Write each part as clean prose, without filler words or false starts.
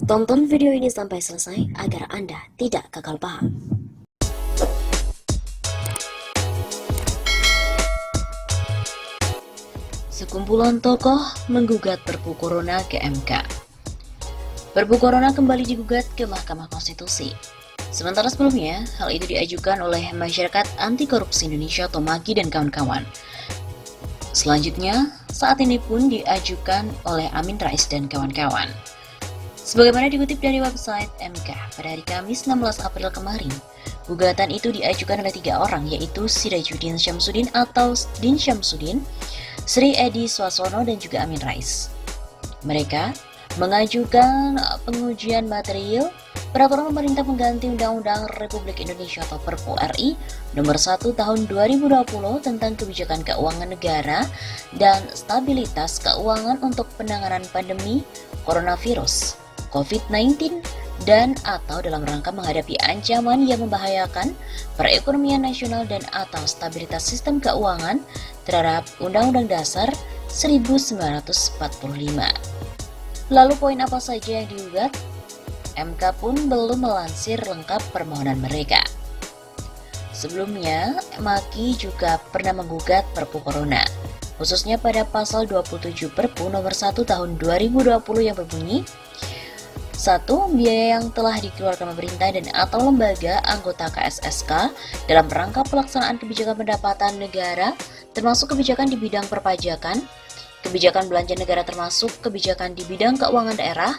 Tonton video ini sampai selesai agar Anda tidak gagal paham. Sekumpulan tokoh menggugat Perpu Corona ke MK. Perpu Corona kembali digugat ke Mahkamah Konstitusi. Sementara sebelumnya, hal itu diajukan oleh Masyarakat Anti Korupsi Indonesia atau MAKI dan kawan-kawan. Selanjutnya, saat ini pun diajukan oleh Amin Rais dan kawan-kawan. Sebagaimana dikutip dari website MK, pada hari Kamis 16 April kemarin, gugatan itu diajukan oleh 3 orang, yaitu Sirajuddin Syamsuddin atau Din Syamsuddin, Sri Edi Swasono, dan juga Amin Rais. Mereka mengajukan pengujian material Peraturan Pemerintah Pengganti Undang-Undang Republik Indonesia atau Perpu RI Nomor 1 Tahun 2020 tentang Kebijakan Keuangan Negara dan Stabilitas Keuangan untuk Penanganan Pandemi Coronavirus COVID-19 dan atau dalam rangka menghadapi ancaman yang membahayakan perekonomian nasional dan atau stabilitas sistem keuangan terhadap Undang-Undang Dasar 1945. Lalu poin apa saja yang digugat? MK pun belum melansir lengkap permohonan mereka. Sebelumnya, MAKI juga pernah menggugat Perpu Corona, khususnya pada pasal 27 Perpu nomor 1 tahun 2020 yang berbunyi 1. Biaya yang telah dikeluarkan pemerintah dan atau lembaga anggota KSSK dalam rangka pelaksanaan kebijakan pendapatan negara termasuk kebijakan di bidang perpajakan, kebijakan belanja negara termasuk kebijakan di bidang keuangan daerah,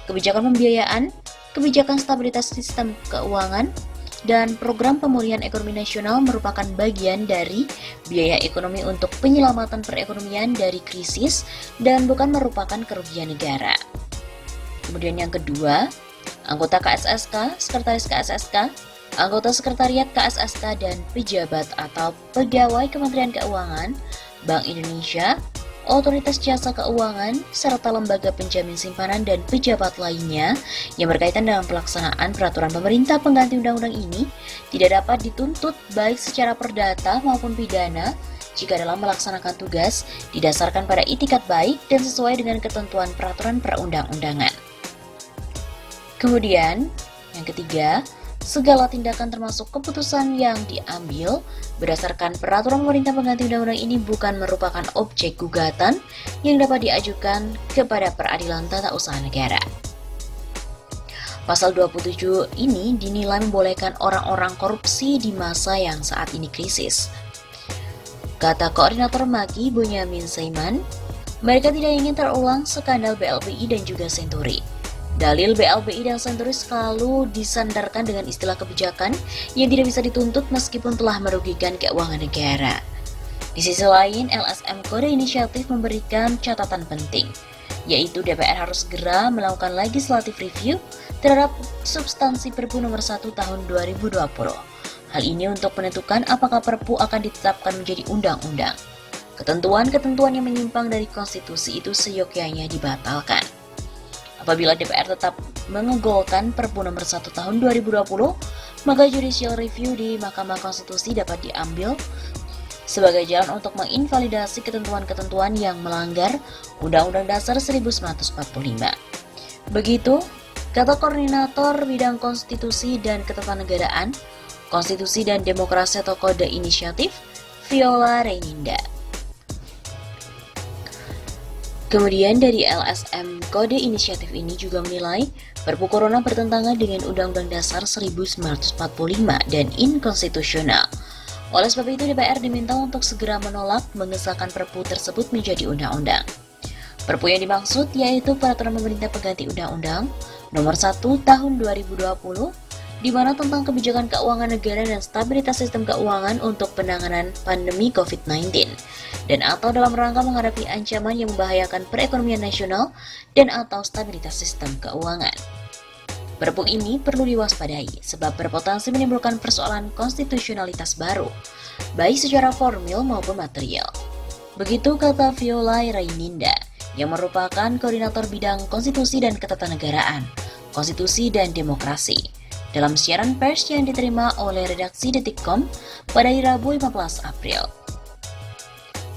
kebijakan pembiayaan, kebijakan stabilitas sistem keuangan, dan program pemulihan ekonomi nasional merupakan bagian dari biaya ekonomi untuk penyelamatan perekonomian dari krisis dan bukan merupakan kerugian negara. Kemudian yang kedua, anggota KSSK, sekretaris KSSK, anggota sekretariat KSSK, dan pejabat atau pegawai Kementerian Keuangan, Bank Indonesia, Otoritas Jasa Keuangan, serta lembaga penjamin simpanan dan pejabat lainnya yang berkaitan dengan pelaksanaan peraturan pemerintah pengganti undang-undang ini tidak dapat dituntut baik secara perdata maupun pidana jika dalam melaksanakan tugas didasarkan pada itikat baik dan sesuai dengan ketentuan peraturan perundang-undangan. Kemudian, yang ketiga, segala tindakan termasuk keputusan yang diambil berdasarkan peraturan pemerintah pengganti undang-undang ini bukan merupakan objek gugatan yang dapat diajukan kepada peradilan tata usaha negara. Pasal 27 ini dinilai membolehkan orang-orang korupsi di masa yang saat ini krisis. Kata Koordinator MAKI Bonyamin Saiman, mereka tidak ingin terulang skandal BLBI dan juga Senturi. Dalil BLBI dan Senturi selalu disandarkan dengan istilah kebijakan yang tidak bisa dituntut meskipun telah merugikan keuangan negara. Di sisi lain, LSM Kode Inisiatif memberikan catatan penting, yaitu DPR harus segera melakukan legislative review terhadap substansi Perpu nomor 1 tahun 2020. Hal ini untuk menentukan apakah Perpu akan ditetapkan menjadi undang-undang. Ketentuan-ketentuan yang menyimpang dari konstitusi itu seyogyanya dibatalkan. Apabila DPR tetap mengegolkan Perpu nomor 1 tahun 2020, maka judicial review di Mahkamah Konstitusi dapat diambil sebagai jalan untuk menginvalidasi ketentuan-ketentuan yang melanggar Undang-Undang Dasar 1945. Begitu, kata Koordinator Bidang Konstitusi dan Ketatanegaraan, Konstitusi dan Demokrasi atau Kode Inisiatif, Viola Reininda. Kemudian dari LSM Kode Inisiatif ini juga menilai Perpu Corona bertentangan dengan Undang-Undang Dasar 1945 dan inkonstitusional. Oleh sebab itu DPR diminta untuk segera menolak mengesahkan Perpu tersebut menjadi undang-undang. Perpu yang dimaksud yaitu Peraturan Pemerintah Pengganti Undang-Undang Nomor 1 Tahun 2020 di mana tentang kebijakan keuangan negara dan stabilitas sistem keuangan untuk penanganan pandemi COVID-19 dan atau dalam rangka menghadapi ancaman yang membahayakan perekonomian nasional dan atau stabilitas sistem keuangan. Perpu ini perlu diwaspadai sebab berpotensi menimbulkan persoalan konstitusionalitas baru, baik secara formil maupun material. Begitu kata Viola Reininda, yang merupakan Koordinator Bidang Konstitusi dan Ketatanegaraan, Konstitusi dan Demokrasi, dalam siaran pers yang diterima oleh redaksi Detikcom pada hari Rabu 15 April.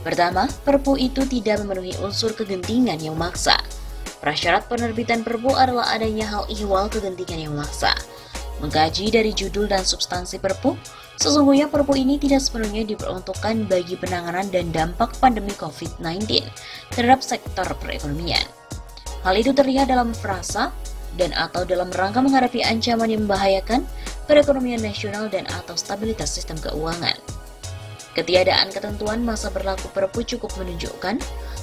Pertama, Perpu itu tidak memenuhi unsur kegentingan yang memaksa. Prasyarat penerbitan Perpu adalah adanya hal ihwal kegentingan yang memaksa. Mengkaji dari judul dan substansi Perpu, sesungguhnya Perpu ini tidak sepenuhnya diperuntukkan bagi penanganan dan dampak pandemi COVID-19 terhadap sektor perekonomian. Hal itu terlihat dalam frasa dan atau dalam rangka menghadapi ancaman yang membahayakan perekonomian nasional dan atau stabilitas sistem keuangan. Ketiadaan ketentuan masa berlaku Perpu cukup menunjukkan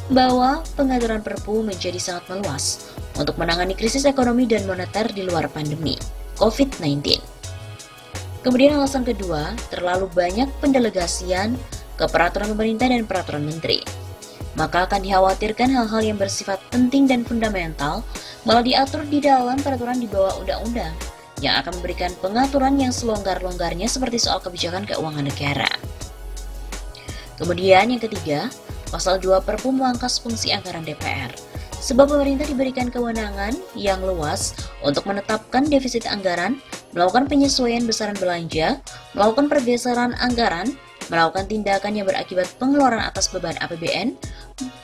bahwa pengaturan Perpu menjadi sangat meluas untuk menangani krisis ekonomi dan moneter di luar pandemi COVID-19. Kemudian alasan kedua, terlalu banyak pendelegasian ke peraturan pemerintah dan peraturan menteri. Maka akan dikhawatirkan hal-hal yang bersifat penting dan fundamental malah diatur di dalam peraturan di bawah undang-undang yang akan memberikan pengaturan yang selonggar-longgarnya seperti soal kebijakan keuangan negara. Kemudian yang ketiga, Pasal 2 Perpu memangkas fungsi anggaran DPR. Sebab pemerintah diberikan kewenangan yang luas untuk menetapkan defisit anggaran, melakukan penyesuaian besaran belanja, melakukan pergeseran anggaran, melakukan tindakan yang berakibat pengeluaran atas beban APBN,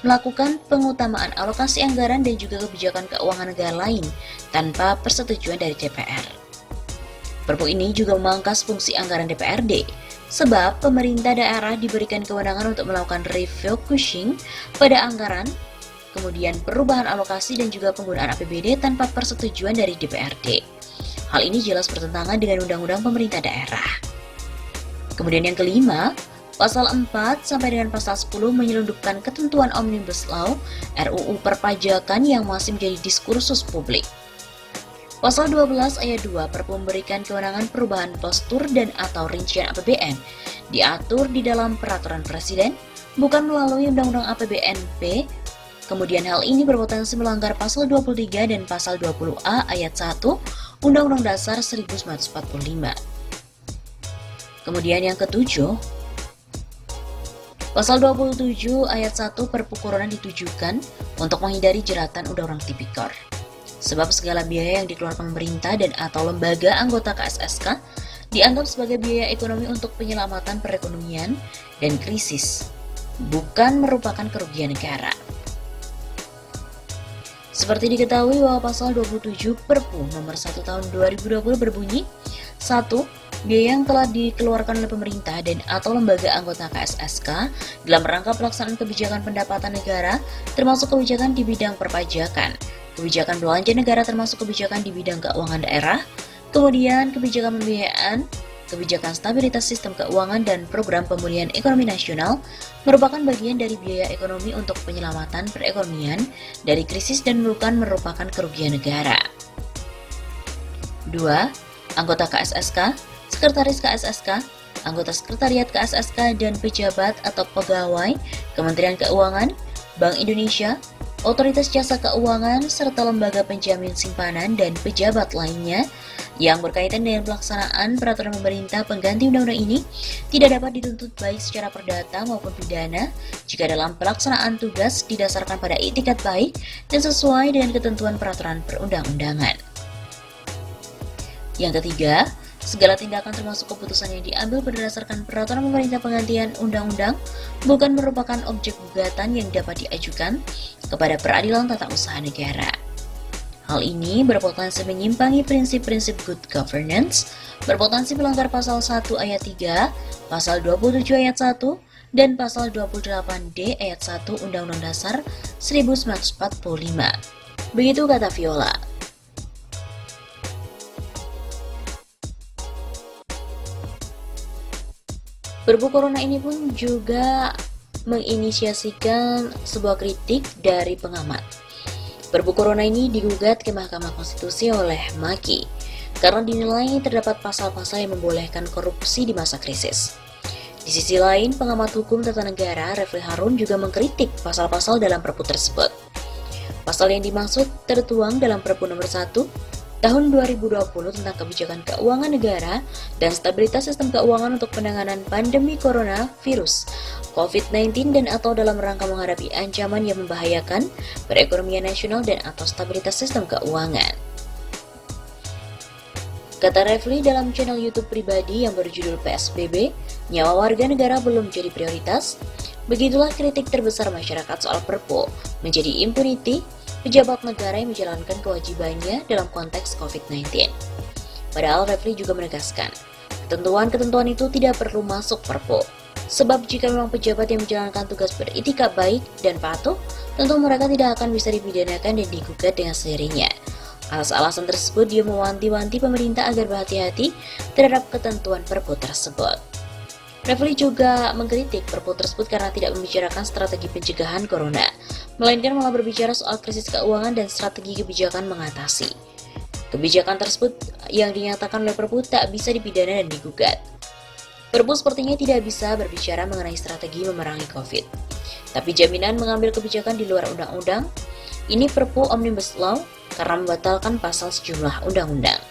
melakukan pengutamaan alokasi anggaran dan juga kebijakan keuangan negara lain tanpa persetujuan dari DPR. Perpu ini juga memangkas fungsi anggaran DPRD, sebab pemerintah daerah diberikan kewenangan untuk melakukan refocusing pada anggaran, kemudian perubahan alokasi dan juga penggunaan APBD tanpa persetujuan dari DPRD. Hal ini jelas bertentangan dengan Undang-Undang Pemerintah Daerah. Kemudian yang kelima, Pasal 4 sampai dengan Pasal 10 menyelundupkan ketentuan Omnibus Law RUU Perpajakan yang masih menjadi diskursus publik. Pasal 12 ayat 2 Perpu memberikan kewenangan perubahan postur dan atau rincian APBN diatur di dalam peraturan presiden, bukan melalui Undang-Undang APBNP. Kemudian hal ini berpotensi melanggar Pasal 23 dan Pasal 20A ayat 1 Undang-Undang Dasar 1945. Kemudian yang ketujuh, Pasal 27 ayat 1 Perpu Corona ditujukan untuk menghindari jeratan Undang-Undang Tipikor. Sebab segala biaya yang dikeluarkan pemerintah dan atau lembaga anggota KSSK dianggap sebagai biaya ekonomi untuk penyelamatan perekonomian dan krisis, bukan merupakan kerugian negara. Seperti diketahui bahwa Pasal 27 Perpu nomor 1 tahun 2020 berbunyi, 1. Biaya yang telah dikeluarkan oleh pemerintah dan atau lembaga anggota KSSK dalam rangka pelaksanaan kebijakan pendapatan negara termasuk kebijakan di bidang perpajakan, kebijakan belanja negara termasuk kebijakan di bidang keuangan daerah, kemudian kebijakan pembiayaan, kebijakan stabilitas sistem keuangan dan program pemulihan ekonomi nasional merupakan bagian dari biaya ekonomi untuk penyelamatan perekonomian dari krisis dan bukan merupakan kerugian negara. 2. Anggota KSSK, Sekretaris KSSK, anggota Sekretariat KSSK dan pejabat atau pegawai Kementerian Keuangan, Bank Indonesia, Otoritas Jasa Keuangan, serta lembaga penjamin simpanan dan pejabat lainnya yang berkaitan dengan pelaksanaan peraturan pemerintah pengganti undang-undang ini tidak dapat dituntut baik secara perdata maupun pidana jika dalam pelaksanaan tugas didasarkan pada itikat baik dan sesuai dengan ketentuan peraturan perundang-undangan. Yang ketiga, segala tindakan termasuk keputusan yang diambil berdasarkan peraturan pemerintah penggantian undang-undang bukan merupakan objek gugatan yang dapat diajukan kepada peradilan tata usaha negara. Hal ini berpotensi menyimpangi prinsip-prinsip good governance, berpotensi melanggar Pasal 1 ayat 3, Pasal 27 ayat 1, dan Pasal 28D ayat 1 Undang-Undang Dasar 1945. Begitu kata Viola. Perpu Corona ini pun juga menginisiasikan sebuah kritik dari pengamat. Perpu Corona ini digugat ke Mahkamah Konstitusi oleh Maki karena dinilai terdapat pasal-pasal yang membolehkan korupsi di masa krisis. Di sisi lain, pengamat hukum tata negara Refli Harun juga mengkritik pasal-pasal dalam Perpu tersebut. Pasal yang dimaksud tertuang dalam Perpu nomor 1 Tahun 2020 tentang kebijakan keuangan negara dan stabilitas sistem keuangan untuk penanganan pandemi coronavirus COVID-19 dan atau dalam rangka menghadapi ancaman yang membahayakan perekonomian nasional dan atau stabilitas sistem keuangan. Kata Refli dalam channel YouTube pribadi yang berjudul PSBB, nyawa warga negara belum jadi prioritas. Begitulah kritik terbesar masyarakat soal Perpu menjadi impunity pejabat negara yang menjalankan kewajibannya dalam konteks COVID-19. Padahal Refli juga menegaskan, ketentuan-ketentuan itu tidak perlu masuk Perpu. Sebab jika memang pejabat yang menjalankan tugas beritikad baik dan patuh, tentu mereka tidak akan bisa dipidanakan dan digugat dengan sendirinya. Atas alasan tersebut, dia mewanti-wanti pemerintah agar berhati-hati terhadap ketentuan Perpu tersebut. Refli juga mengkritik Perpu tersebut karena tidak membicarakan strategi pencegahan corona, melainkan malah berbicara soal krisis keuangan dan strategi kebijakan mengatasi. Kebijakan tersebut yang dinyatakan oleh Perpu tak bisa dipidana dan digugat. Perpu sepertinya tidak bisa berbicara mengenai strategi memerangi COVID. Tapi jaminan mengambil kebijakan di luar undang-undang, ini Perpu Omnibus Law karena membatalkan pasal sejumlah undang-undang.